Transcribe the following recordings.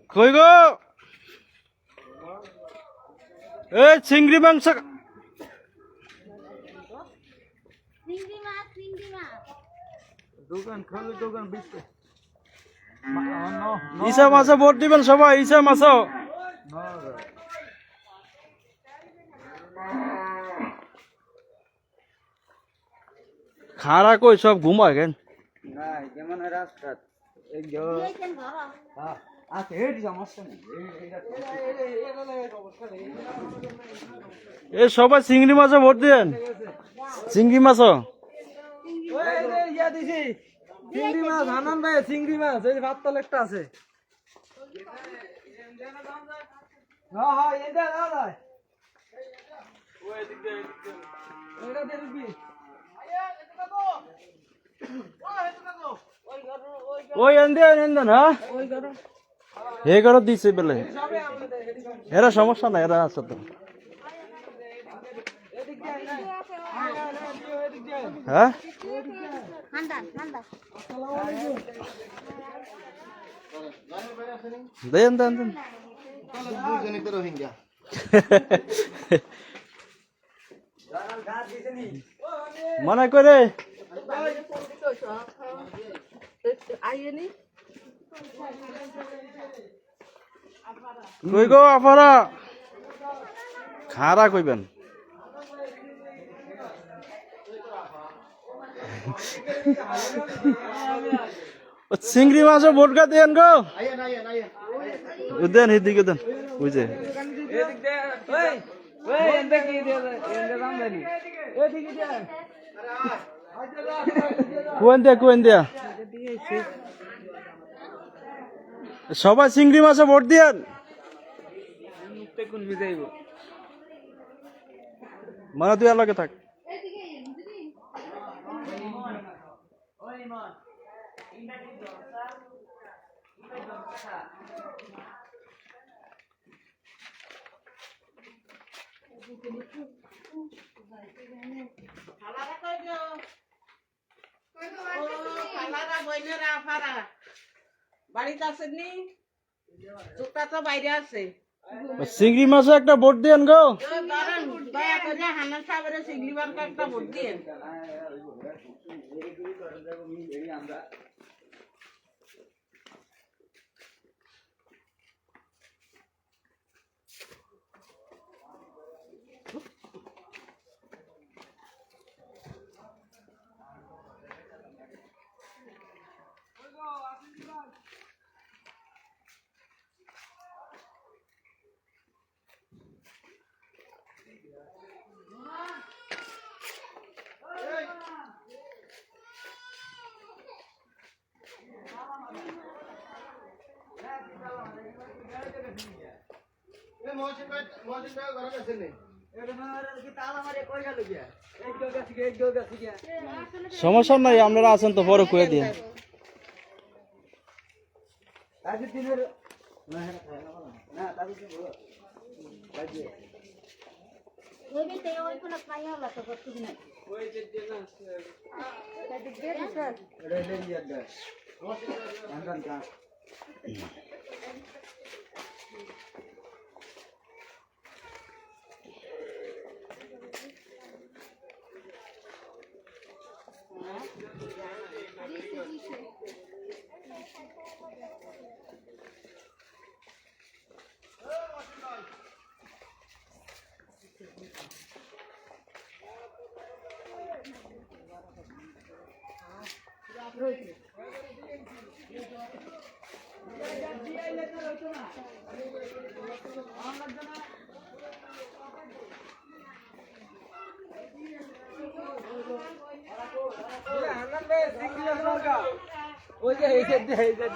কই গো এই চিংড়ি মাংস ইসা মাছও ভোট দিবেন সবাই ইসা মাছও খারা কই সব ঘুমায় কেন এ সবাই চিংড়ি মাছও ভোট দেন চিংড়ি মাছও চিংড়ি মাছ আনন্দ ভাই চিংড়ি মাছ এই ভাততল একটা আছে ওই এন্দেন হ্যাঁ হে ঘর দিছে বেলে এরা সমস্যা না এরা আছে তো হ্যাঁ দেন দেন দেন মনে করে কই গো আফারা খারা কইবেন চিংড়ি মাছও ভোটকা দেন গো দেন এদিকে দেন বুঝে কুয়েন দিয়া সবাই চিংড়ি মাছে ভোট দিয়েন মানে তুই আলোকে থাক চিংড়ি মাছে একটা ভোট দেন গো চিংড়ি মাছ একটা ভোট দিয়ে সমস্যা নাই আপনারা আছেন তো পরে কয়ে দিয়ে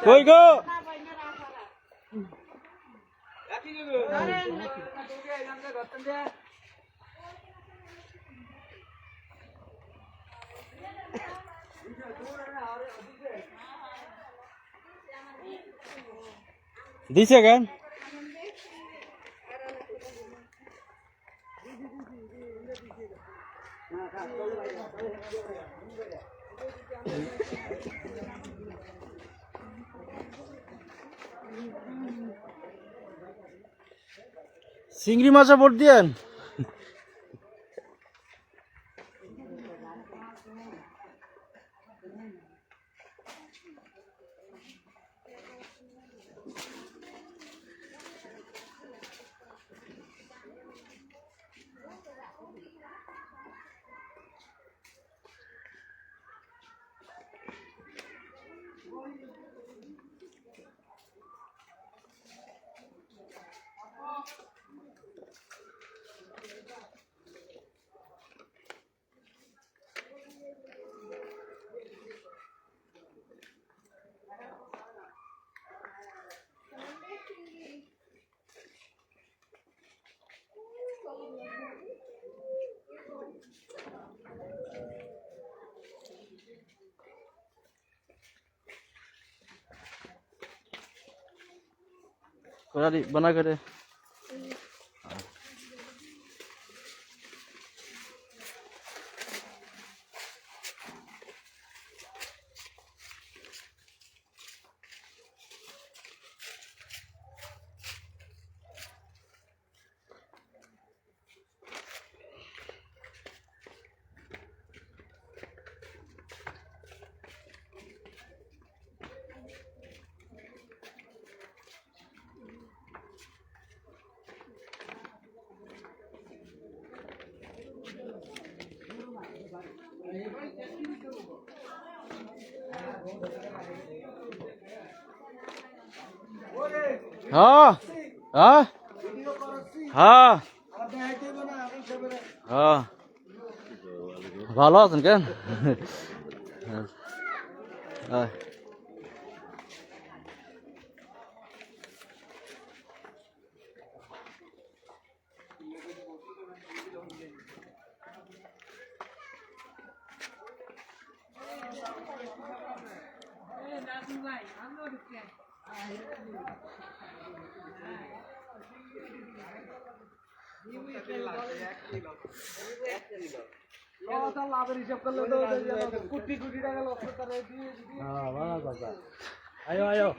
কই গো দিছে কেন চিংড়ি মাছে ভোট দিয়েন। बना करे हाँ हाँ हाँ हाँ ভালো আছেন কেন? লাভের হিসাব করলে তো কোটি কোটি টাকা লস করতে দিয়ে হ্যাঁ ভালো কথা আয়ো আয়ো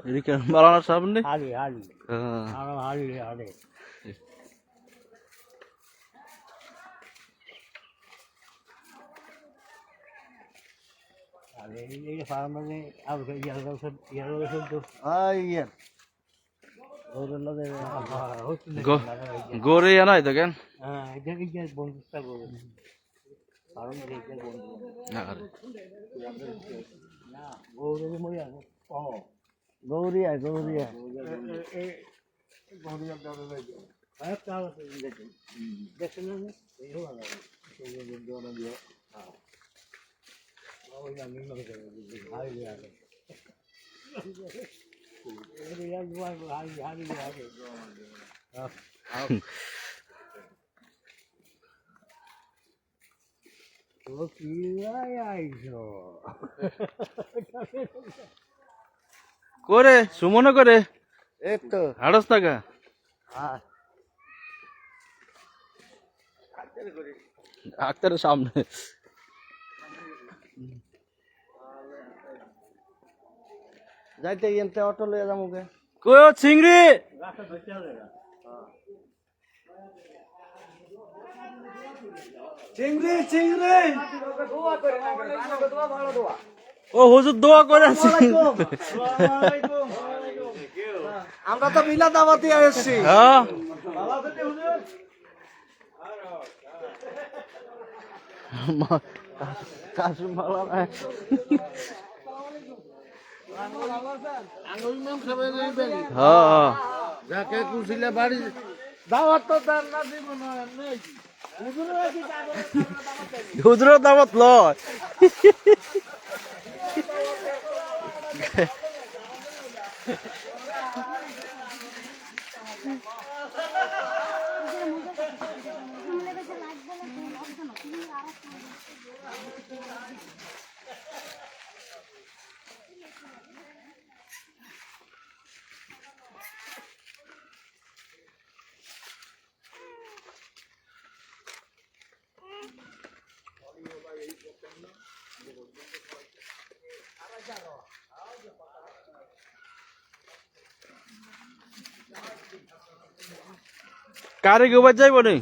ini kan malah sabun deh. hari hari ini farmane ab yellow to Iya. Gore ya na itu kan? এটা বন্ধুটা করে কারণ এটা বন্ধু না না গৌরী মরিয়া ও গৌরিয়া গৌরিয়া গৌরিয়া দাও ভাই কাল দেখেন না এই হলো এই বন্ধু না দিও হ্যাঁ ওই আমি না করে ভাই লাগে এই দুয়া ভাই হারি লাগে ও কি আইছো করে সুমনা করে এই তো হাড়স টাকা হ্যাঁ ডাক্তারের সামনে যাইতে এনতে অটো লয়ে যামুগে কই ও চিংড়ি রাস্তা ধরতে হবে না চিংড়ি চিংড়ি দোয়া করে না করে দোয়া ভালো দোয়া ও হুজুর দোয়া করে আছে আমরা তো মিলা দাওয়াতে আসছি হ্যাঁ ভালো আছেন হুজুর কাশু মালা না হ্যাঁ যাকে কুছিলে বাড়ি দাওয়াত তো তার না জীবন নেই হুজুরের দাওয়াত লয় কারে গোবার যাইব নি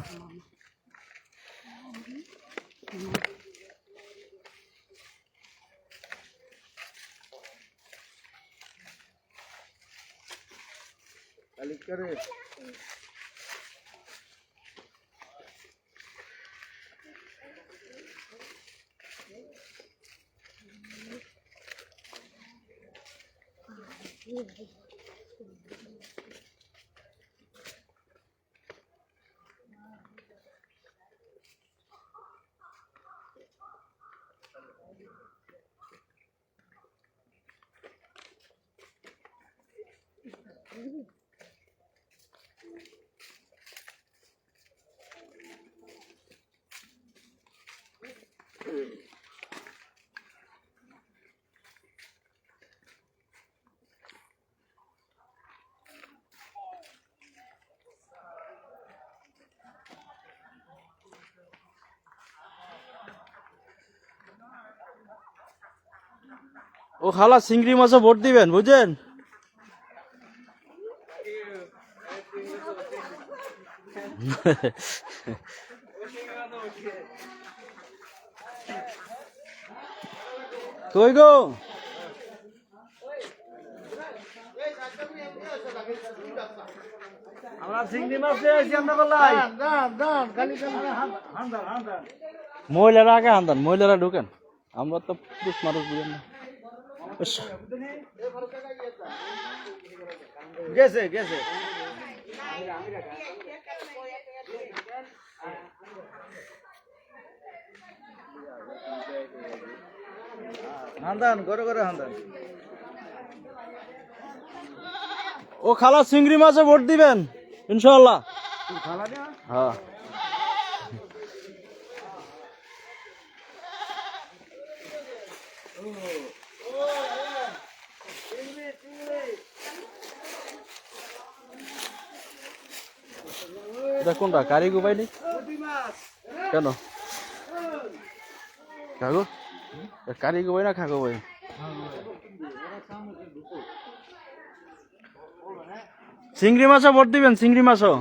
ও খালা চিংড়ি মাছে ভোট দিবেন বুঝছেন কই গো আমরা চিংড়ি মাছ পেয়েছি আমরা বললাই মহিলারা আগে হান্দান মহিলারা ঢুকেন আমরা তো পুরুষ মানুষ বুঝেন না গেছে গেছে হান্দান করে করে হান্দান ও খালা চিংড়ি মাছে ভোট দিবেন ইনশাআল্লাহ হ্যাঁ কোনটা কারি গোবাইনি কেন কাগো কারি গোবাই না খাগো ভাই চিংড়ি মাছও ভোট দিবেন চিংড়ি মাছও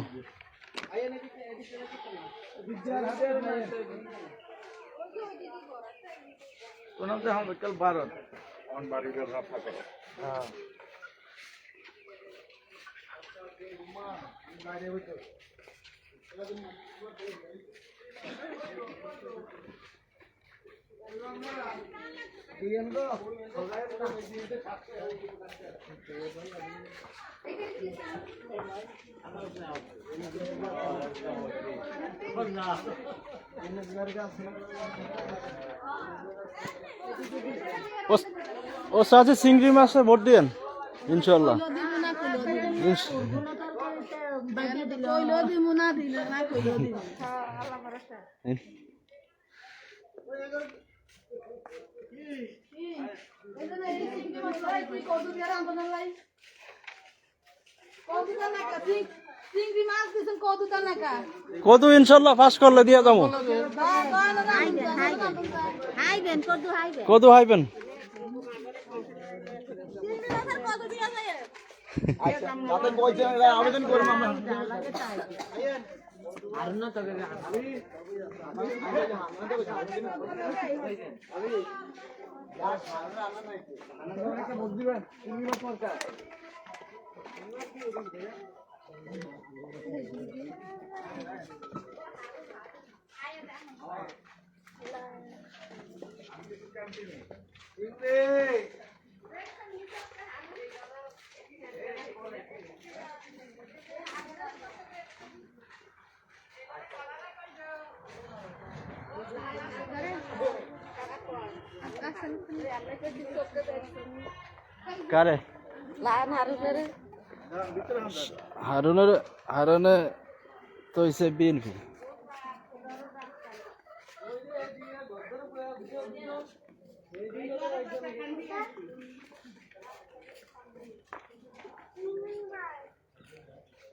ভারত ও সাথে চিংড়ি মাছে ভোট দিবেন ইনশাআল্লাহ কদু ইনশাল্লাহ পাস করলে দিয়ে যাবো কদু হাইবেন আবেদন করবো আমরা কারে হারুনের হারুনে তো হইছে বিএনপি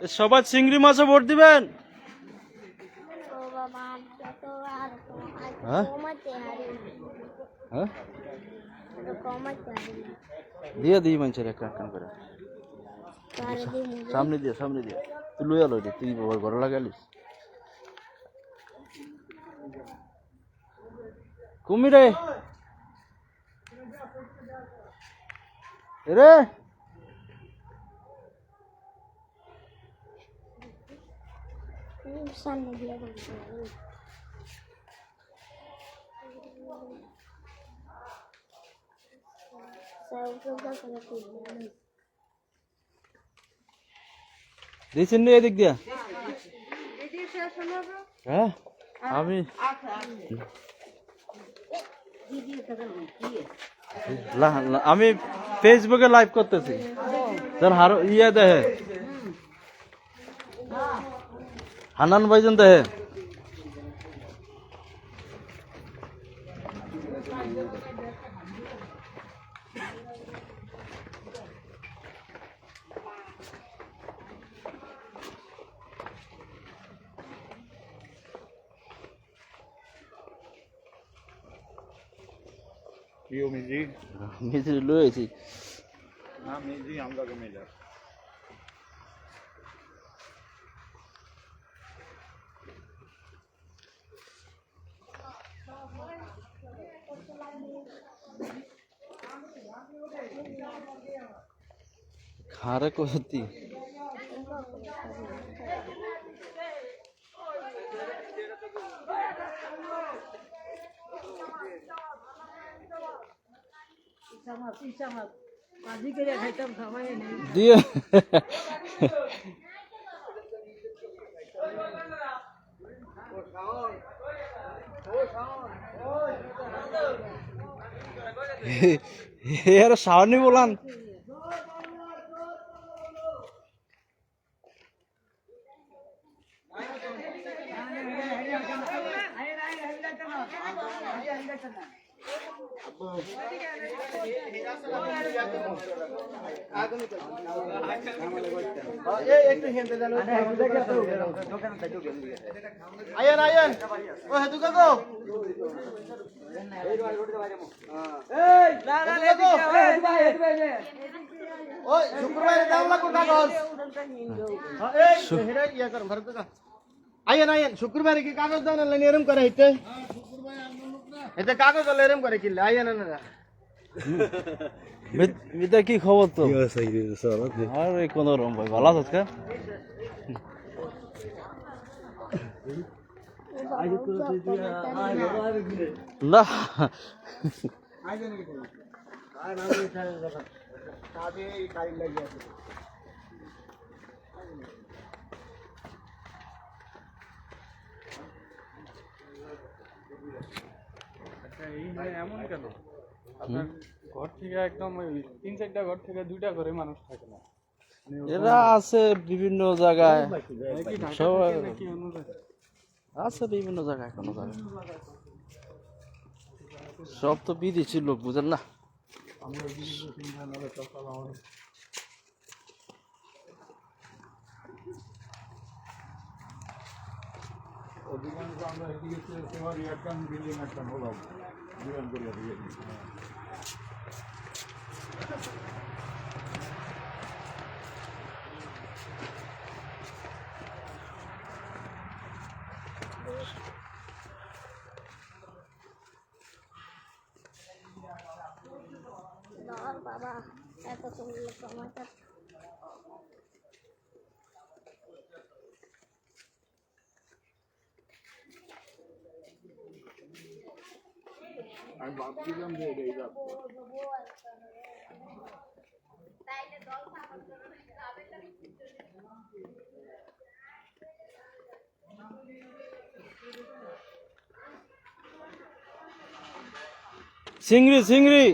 সবাই চিংড়ি মাছে ভোট দিবেন হ্যাঁ হ্যাঁ দিয়ে দিই মানুষের এক করে সামনে দিয়ে তুই লইয়া লই তুই ঘরে লাগালিস কুমিরে রে দিয়েছেন নি এদিক দিয়া হ্যাঁ আমি আমি ফেসবুকে লাইভ করতেছি তোর ইয়ে দেখে হানান ভাইজান দেখে প্রিয় মিজি মিছিল লয়েছি না মিজি আমরা কমে যা খারে কোতি দিয়ে এর সাওনি বলান আয়েন আয়েন ও হেতু কাকো এই না না হেতু ভাই ওই শুক্রবারে দাম লাগো কাগজ এই হেরে ইয়া কর ভরত কা আয়েন আয়েন শুক্রবারে কি কাগজ দাও না এরম করে হিতে এতে কাগজ এরম করে কিলে আয়েন না এটা কি খবর তো আরে কোন রকম ভাই ভালো আছিস কা না এমন কেন আপনার ঘর থেকে একদম 3-4টা ঘর থেকে 2টা ঘরে মানুষ থাকে না এরা আছে বিভিন্ন জায়গায় সব আছে বিভিন্ন জায়গায় কোনো জায়গায় সব তো বিদেশি লোক বুঝেন না অধিকাংশ আমরা এদিকে তোমার একটা বিল্ডিং একটা হলাম বিরান করিয়া দিয়ে বাবা এত সুন্দর টমেটো আমি ভাবছিলাম যে এই যাবো চিংড়ি চিংড়ি